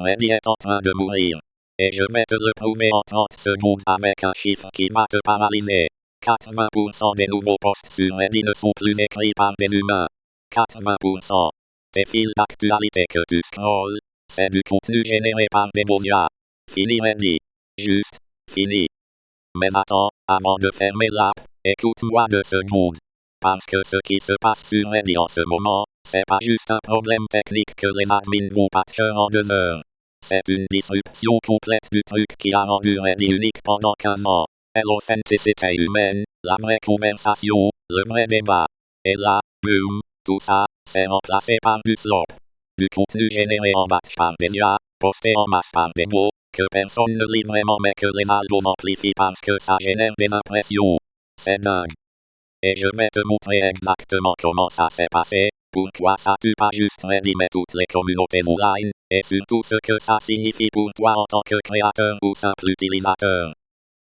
Randy est en train de mourir. Et je vais te le prouver en 30 secondes avec un chiffre qui va te paralyser. 80% des nouveaux posts sur Reddit ne sont plus écrits par des humains. 80%. Tes fils d'actualité que tu scrolls, c'est du contenu généré par des bourgeois. Fini Reddit. Juste, fini. Mais attends, avant de fermer l'app, écoute-moi 2 secondes. Parce que ce qui se passe sur Reddit en ce moment, c'est pas juste un problème technique que les admins vont patcher en 2 heures. C'est une disruption complète du truc qui a rendu Reddit unique pendant 15 ans. Et l'authenticité humaine, la vraie conversation, le vrai débat. Et là, boum, tout ça, c'est remplacé par du slop. Du contenu généré en batch par des IA, posté en masse par des mots, que personne ne lit vraiment mais que les algos amplifient parce que ça génère des impressions. C'est dingue. Et je vais te montrer exactement comment ça s'est passé, pourquoi ça tue pas juste Reddit mais toutes les communautés online, et surtout ce que ça signifie pour toi en tant que créateur ou simple utilisateur.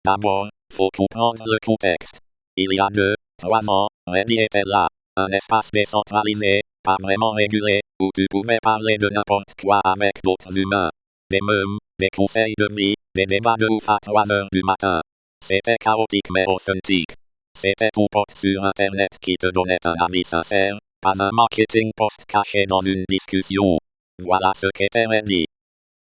D'abord, faut comprendre le contexte. Il y a 2-3 ans, Reddit était là, un espace décentralisé, pas vraiment régulé, où tu pouvais parler de n'importe quoi avec d'autres humains. Des mèmes, des conseils de vie, des débats de ouf à 3 heures du matin. C'était chaotique mais authentique. C'était ton pote sur internet qui te donnait un avis sincère, pas un marketing post caché dans une discussion. Voilà ce qu'était Reddit.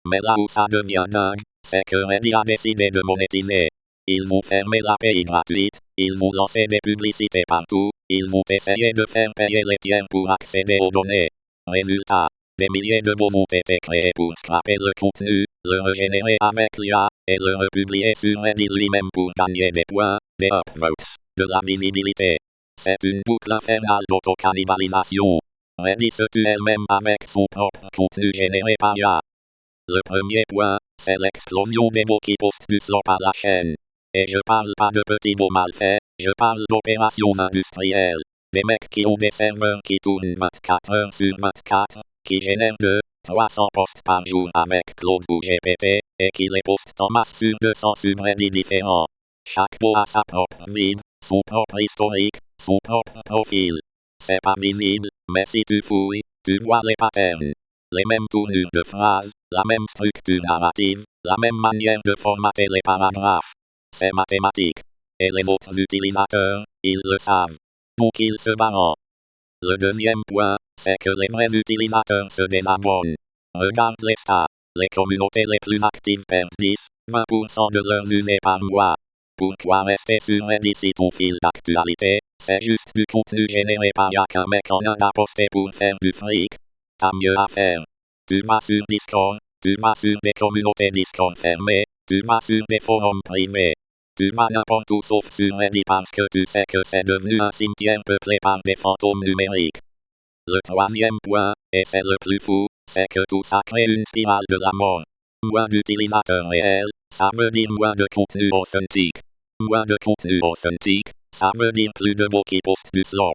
Mais là où ça devient dingue, c'est que Reddit a décidé de monétiser. Ils vont fermer l'API gratuite, ils vont lancer des publicités partout, ils vont essayer de faire payer les tiers pour accéder aux données. Résultat, des milliers de mots ont été créés pour scraper le contenu, le régénérer avec l'IA, et le republier sur Reddit lui-même pour gagner des points, des upvotes, de la visibilité. C'est une boucle infernale d'autocannibalisation. Reddit se tue elle-même avec son propre contenu généré par IA. Le premier point, c'est l'explosion des mots qui postent du slop à la chaîne. Et je parle pas de petits mots mal faits, je parle d'opérations industrielles. Des mecs qui ont des serveurs qui tournent 24 heures sur 24, qui génèrent 200-300 posts par jour avec Claude ou GPT, et qui les postent en masse sur 200 subreddits différents. Chaque mot a sa propre vie, son propre historique, son propre profil. C'est pas visible, mais si tu fouilles, tu vois les patterns. Les mêmes tournures de phrases, la même structure narrative, la même manière de formater les paragraphes. C'est mathématique. Et les autres utilisateurs, ils le savent. Donc ils se barrent. Le deuxième point, c'est que les vrais utilisateurs se désabonnent. Regarde les stats. Les communautés les plus actives perdent 10-20% de leurs users par mois. Pourquoi rester sur Reddit si ton fil d'actualité, c'est juste du contenu généré par qu'un mec en Inde a posté pour faire du fric? T'as mieux à faire. Tu vas sur Discord, tu vas sur des communautés Discord fermées, tu vas sur des forums privés. Tu vas n'importe où sauf sur Reddit parce que tu sais que c'est devenu un cimetière peuplé par des fantômes numériques. Le troisième point, et c'est le plus fou, c'est que tout ça crée une spirale de la mort. Moins d'utilisateurs réels, ça veut dire moins de contenu authentique. Moins de contenu authentique, ça veut dire plus de mots qui postent du slop.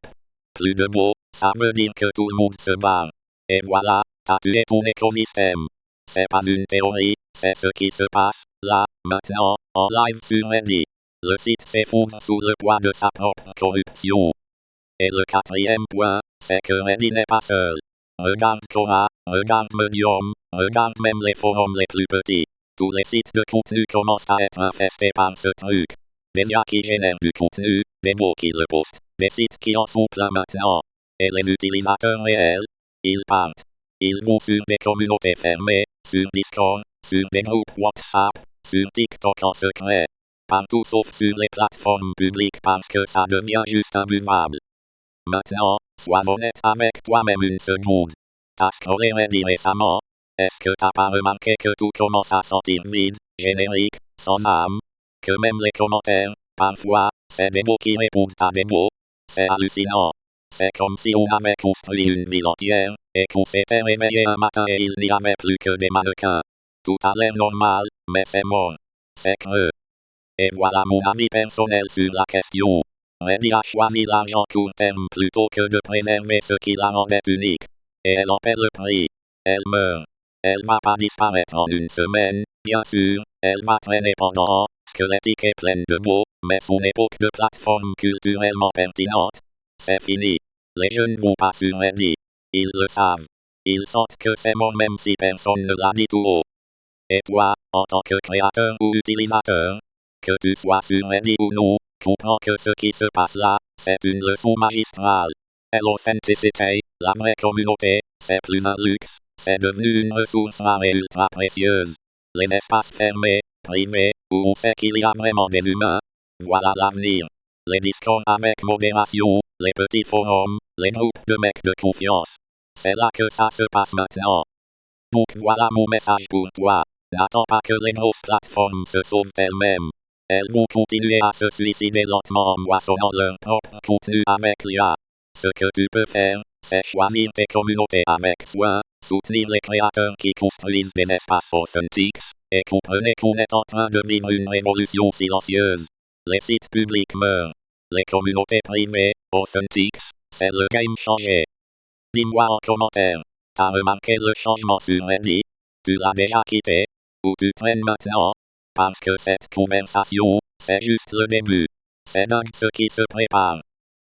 Plus de mots, ça veut dire que tout le monde se barre. Et voilà, t'as tué ton écosystème. C'est pas une théorie, c'est ce qui se passe, là, maintenant, en live sur Reddit. Le site s'effondre sous le poids de sa propre corruption. Et le quatrième point, c'est que Reddit n'est pas seul. Regarde Quora, regarde Medium, regarde même les forums les plus petits. Tous les sites de contenu commencent à être infestés par ce truc. Des IA qui génèrent du contenu, des mots qui le postent, des sites qui en sont pleins maintenant. Et les utilisateurs réels, ils partent. Ils vont sur des communautés fermées, sur Discord, sur des groupes WhatsApp, sur TikTok en secret. Partout sauf sur les plateformes publiques parce que ça devient juste imbuvable. Maintenant, sois honnête avec toi-même une seconde. T'as scrollé Reddit récemment? Est-ce que t'as pas remarqué que tout commence à sentir vide, générique, sans âme? Que même les commentaires, parfois, c'est des mots qui répondent à des mots? C'est hallucinant. C'est comme si on avait construit une ville entière, et qu'on s'était réveillé un matin et il n'y avait plus que des mannequins. Tout a l'air normal, mais c'est mort. C'est creux. Et voilà mon avis personnel sur la question. Reddit a choisi l'argent court terme plutôt que de préserver ce qui la rendait unique. Et elle en paie le prix. Elle meurt. Elle va pas disparaître en une semaine, bien sûr, elle va traîner pendant, squelettique et pleine de mots, mais son époque de plateforme culturellement pertinente, c'est fini. Les jeunes vont pas sur Reddit. Ils le savent. Ils sentent que c'est bon même si personne ne l'a dit tout haut. Et toi, en tant que créateur ou utilisateur, que tu sois sur Reddit ou non, comprends que ce qui se passe là, c'est une leçon magistrale. Et l'authenticité, la vraie communauté, c'est plus un luxe, c'est devenu une ressource rare et ultra précieuse. Les espaces fermés, privés, où on sait qu'il y a vraiment des humains, voilà l'avenir. Les discours avec modération, les petits forums, les groupes de mecs de confiance. C'est là que ça se passe maintenant. Donc voilà mon message pour toi. N'attends pas que les grosses plateformes se sauvent elles-mêmes. Elles vont continuer à se suicider lentement en moissonnant leur propre contenu avec l'IA. Ce que tu peux faire, c'est choisir tes communautés avec soin, soutenir les créateurs qui construisent des espaces authentiques, et comprenez qu'on est en train de vivre une révolution silencieuse. Les sites publics meurent. Les communautés privées, authentiques, c'est le game changé. Dis-moi en commentaire, t'as remarqué le changement sur Reddit? Tu l'as déjà quitté? Ou tu traînes maintenant? Parce que cette conversation, c'est juste le début. C'est dingue ce qui se prépare.